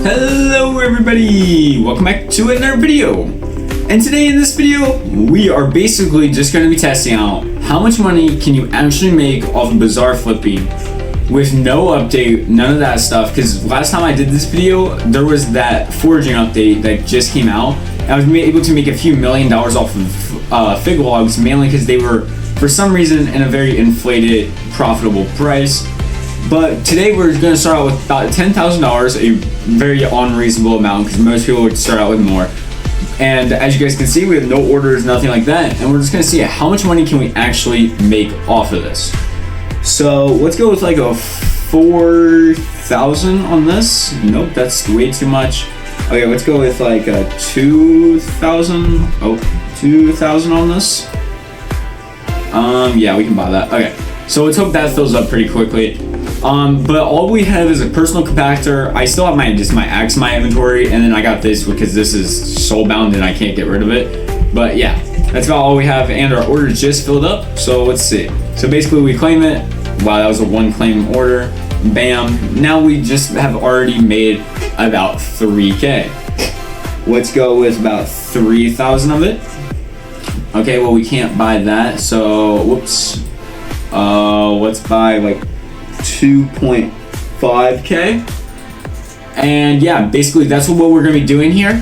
Hello everybody! Welcome back to another video. And today in this video, we are basically just going to be testing out how much money can you actually make off of bazaar flipping with no update, none of that stuff. Because last time I did this video, there was that foraging update that just came out. I was able to make a few $1 million off of fig logs, mainly because they were, for some reason, in a very inflated, profitable price. But today we're going to start out with about $10,000, a very unreasonable amount because most people would start out with more. And as you guys can see, we have no orders, nothing like that. And we're just going to see how much money can we actually make off of this. So let's go with like a 4,000 on this. Nope, that's way too much. Okay, let's go with like a 2,000. Oh, 2,000 on this. Yeah, we can buy that. Okay, so let's hope that fills up pretty quickly. But all we have is a personal compactor. I still have my axe in my inventory, and then I got this because this is soulbound and I can't get rid of it. But yeah, that's about all we have, and our order just filled up. So let's see. So basically we claim it. Wow, that was a one claim order. Bam. Now we just have already made about 3K. Let's go with about 3,000 of it. Okay, well we can't buy that, so whoops. Let's buy like 2.5K. And yeah, basically that's what we're gonna be doing here.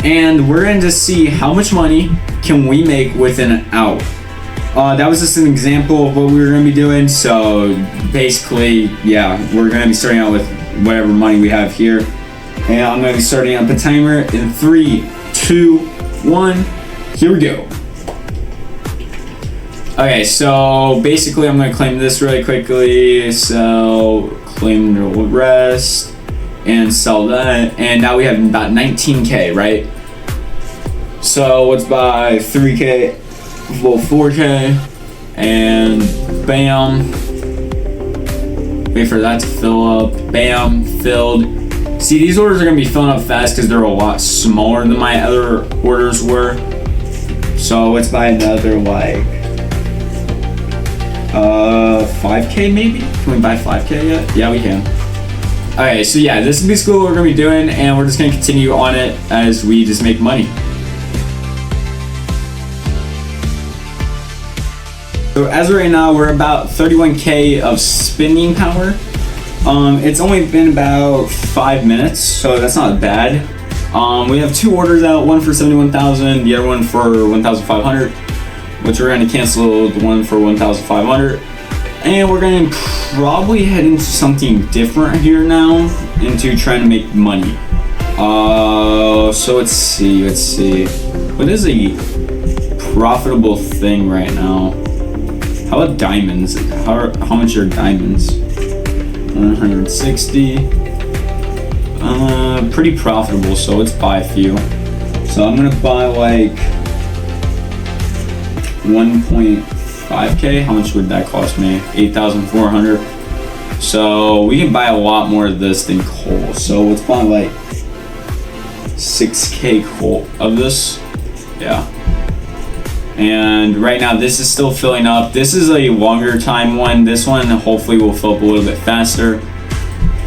And we're going to see how much money can we make within an hour. That was just an example of what we were gonna be doing. So basically, yeah, we're gonna be starting out with whatever money we have here. And I'm gonna be starting up a timer in 3, 2, 1, here we go. Okay, so basically I'm gonna claim this really quickly. So claim the rest and sell that. And now we have about 19K, right? So let's buy 3K, well 4K, and bam. Wait for that to fill up. Bam, filled. See, these orders are gonna be filling up fast because they're a lot smaller than my other orders were. So let's buy another like 5K maybe? Can we buy 5K yet? Yeah, we can. Okay, so yeah, this is basically what we're gonna be doing, and we're just gonna continue on it as we just make money. So as of right now, we're about 31K of spending power. It's only been about 5 minutes, so that's not bad. We have 2 orders out, one for 71,000, the other one for 1,500, which we're going to cancel the one for 1,500. And we're going to probably head into something different here now, into trying to make money. So let's see. What is a profitable thing right now? How about diamonds? How much are diamonds? 160. Pretty profitable, so let's buy a few. So I'm gonna buy like 1.5K. How much would that cost me? 8,400. So we can buy a lot more of this than coal. So let's buy like 6K coal of this. Yeah. And right now this is still filling up. This is a longer time one. This one hopefully will fill up a little bit faster.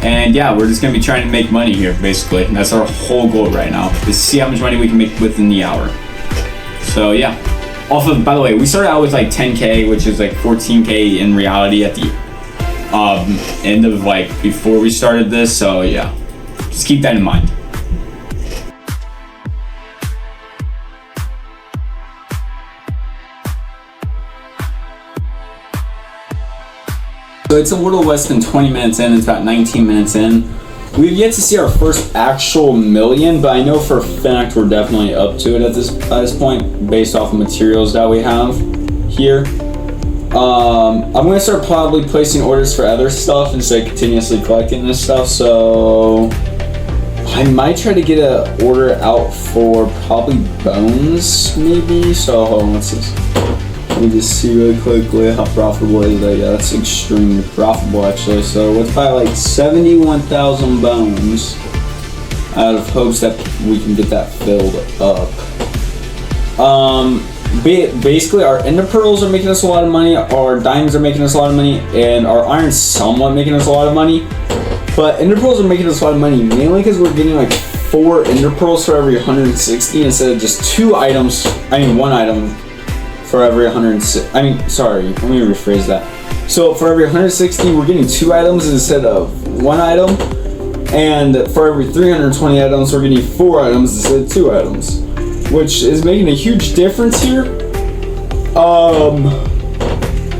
And yeah, we're just gonna be trying to make money here, basically. That's our whole goal right now, is to see how much money we can make within the hour. So yeah. Off of, by the way, we started out with like 10K, which is like 14K in reality at the end of like before we started this. So yeah, just keep that in mind. So it's a little less than 20 minutes in, it's about 19 minutes in. We've yet to see our first actual million, but I know for a fact we're definitely up to it at this point, based off of materials that we have here. I'm gonna start probably placing orders for other stuff instead of continuously collecting this stuff, so I might try to get an order out for probably bones, maybe. So hold on, what's this? Let me just see really quickly how profitable is that. Yeah, that's extremely profitable actually. So let's buy like 71,000 bones out of hopes that we can get that filled up. Basically our ender pearls are making us a lot of money, our diamonds are making us a lot of money, and our iron's somewhat making us a lot of money. But ender pearls are making us a lot of money, mainly because we're getting like 4 ender pearls for every 160 instead of just 2 items. I mean 1 item for every 160. I mean, sorry, let me rephrase that. So for every 160, we're getting 2 items instead of 1 item. And for every 320 items, we're getting 4 items instead of 2 items, which is making a huge difference here.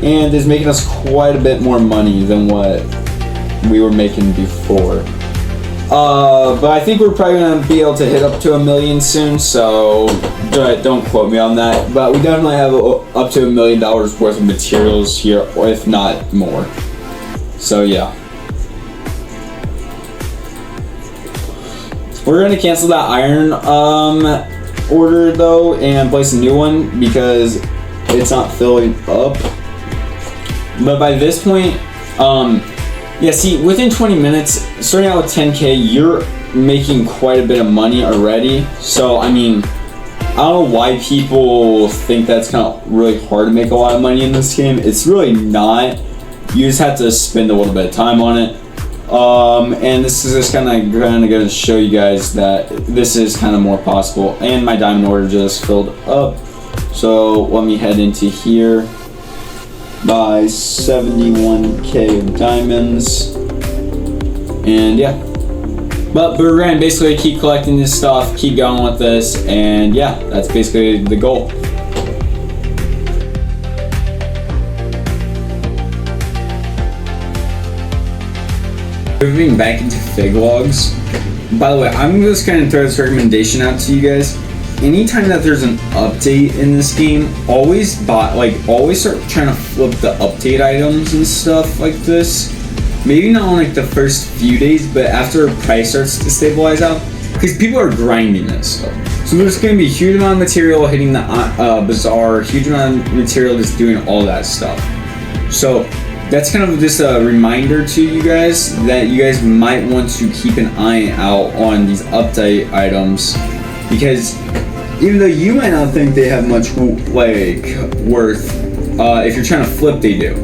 And is making us quite a bit more money than what we were making before. But I think we're probably gonna be able to hit up to 1 million soon, so don't quote me on that. But we definitely have up to $1 million worth of materials here, or if not more. So yeah. We're gonna cancel that iron order though and place a new one because it's not filling up. But by this point, yeah, see, within 20 minutes, starting out with 10K, you're making quite a bit of money already. So, I mean, I don't know why people think that's kind of really hard to make a lot of money in this game. It's really not. You just have to spend a little bit of time on it. And this is just kind of going to show you guys that this is kind of more possible. And my diamond order just filled up. So, let me head into here. Buy 71K of diamonds, and yeah, but we're gonna basically keep collecting this stuff, keep going with this, and yeah, that's basically the goal. Moving back into fig logs. By the way, I'm just gonna throw this recommendation out to you guys. Anytime that there's an update in this game, always start trying to flip the update items and stuff like this. Maybe not on like the first few days, but after price starts to stabilize out, because people are grinding this stuff. So there's going to be a huge amount of material hitting the bazaar, huge amount of material just doing all that stuff. So that's kind of just a reminder to you guys that you guys might want to keep an eye out on these update items, because even though you might not think they have much like worth, if you're trying to flip, they do.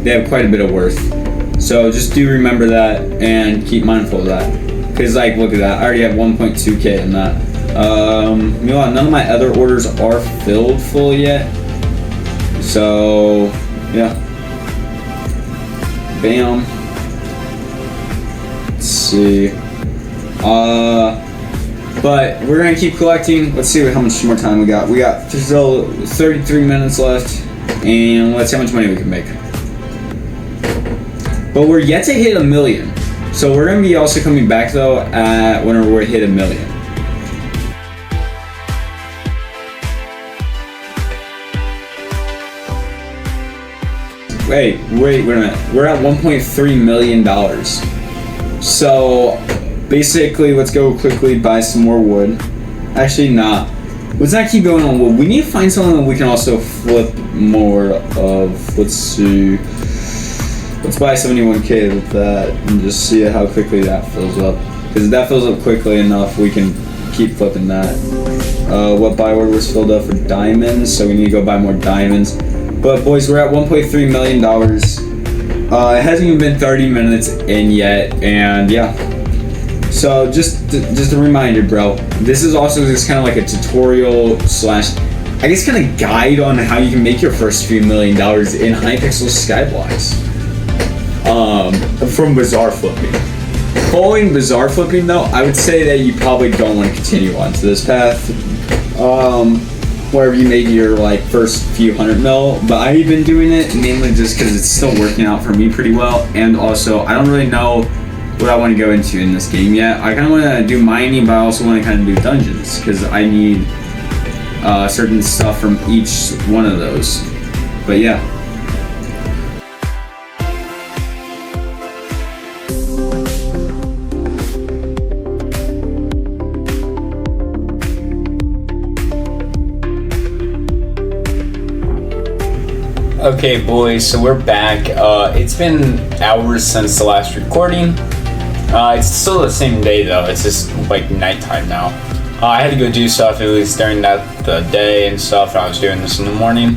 They have quite a bit of worth. So just do remember that and keep mindful of that. Because like, look at that, I already have 1.2K in that. You know what, none of my other orders are filled full yet. So yeah. Bam. Let's see. But we're gonna keep collecting. Let's see how much more time we got. We got still 33 minutes left, and let's see how much money we can make. But we're yet to hit 1 million, so we're gonna be also coming back though at whenever we hit 1 million. Wait a minute. We're at $1.3 million. So basically, let's go quickly buy some more wood. Actually, nah. Let's not keep going on wood. We need to find something that we can also flip more of. Let's see. Let's buy 71K with that and just see how quickly that fills up. Because if that fills up quickly enough, we can keep flipping that. What buy order was filled up for diamonds, so we need to go buy more diamonds. But boys, we're at $1.3 million. It hasn't even been 30 minutes in yet, and yeah. So just a reminder, bro. This is also just kind of like a tutorial slash, I guess, kind of guide on how you can make your first few $1 million in Hypixel SkyBlocks. From bazaar flipping. Following bazaar flipping though, I would say that you probably don't want to continue on to this path. Wherever you make your like first few 100 mil, but I've been doing it mainly just because it's still working out for me pretty well, and also I don't really know what I want to go into in this game yet. I kind of want to do mining, but I also want to kind of do dungeons because I need certain stuff from each one of those. But yeah. Okay boys, so we're back. It's been hours since the last recording. It's still the same day though, it's just like nighttime now. I had to go do stuff at least during the day and stuff. I was doing this in the morning.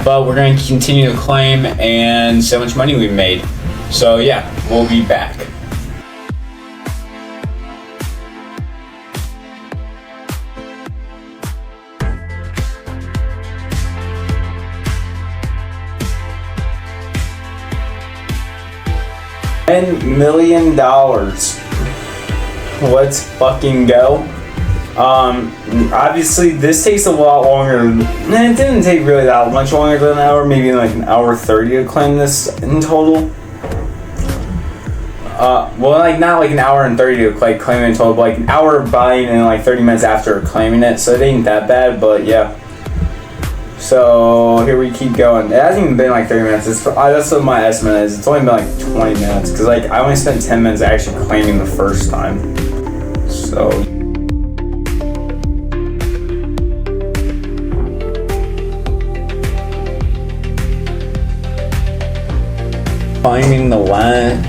But we're going to continue to claim and see how much money we made. So yeah, we'll be back. $10 million. Let's fucking go. Obviously this takes a lot longer. It didn't take really that much longer than an hour, maybe like an hour 30 to claim this in total. Well, like not like an hour and 30 to like claim it in total, but like an hour buying and like 30 minutes after claiming it, so it ain't that bad, but yeah. So here we keep going. It hasn't even been like 30 minutes. That's what my estimate is. It's only been like 20 minutes because like I only spent 10 minutes actually claiming the first time. So claiming the last.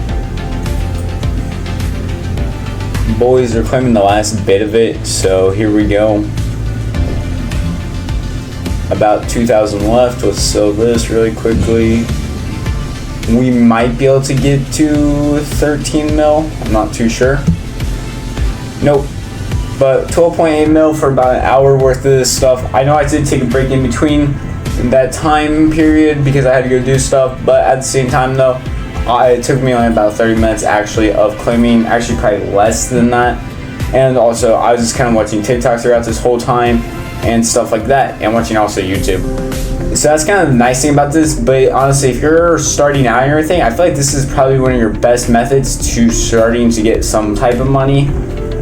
Boys are claiming the last bit of it, so here we go. About 2,000 left. Let's sell this really quickly. We might be able to get to 13 mil. I'm not too sure. Nope. But 12.8 mil for about an hour worth of this stuff. I know I did take a break in between that time period because I had to go do stuff, but at the same time though, it took me only about 30 minutes actually of claiming, actually probably less than that. And also I was just kind of watching TikTok throughout this whole time and stuff like that, and watching also YouTube. So that's kind of the nice thing about this, but honestly if you're starting out and everything, I feel like this is probably one of your best methods to starting to get some type of money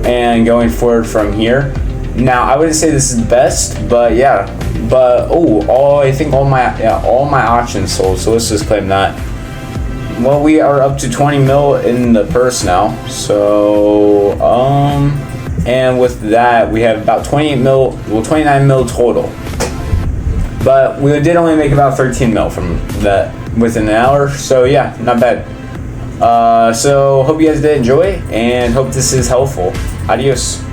and going forward from here. Now I wouldn't say this is best, but yeah. But I think all my auctions sold, so let's just claim that. Well, we are up to 20 mil in the purse now, so and with that we have about 28 mil, well 29 mil total, but we did only make about 13 mil from that within an hour, so yeah, not bad. So hope you guys did enjoy and hope this is helpful. Adios.